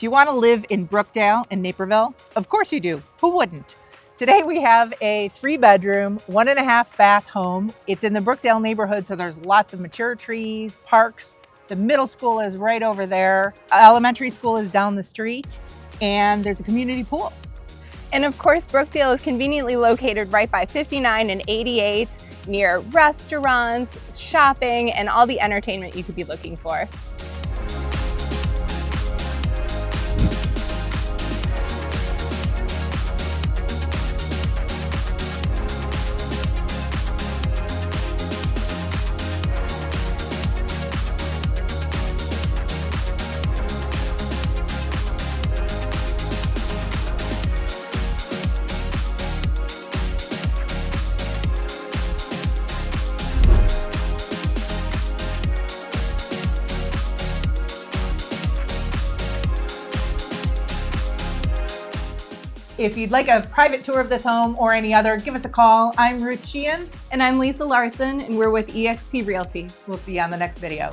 Do you want to live in Brookdale in Naperville? Of course you do. Who wouldn't? Today we have a 3-bedroom, 1.5 bath home. It's in the Brookdale neighborhood, so there's lots of mature trees, parks. The middle school is right over there. Elementary school is down the street, and there's a community pool. And of course, Brookdale is conveniently located right by 59 and 88, near restaurants, shopping, and all the entertainment you could be looking for. If you'd like a private tour of this home or any other, give us a call. I'm Ruth Sheahan. And I'm Lisa Larson, and we're with eXp Realty. We'll see you on the next video.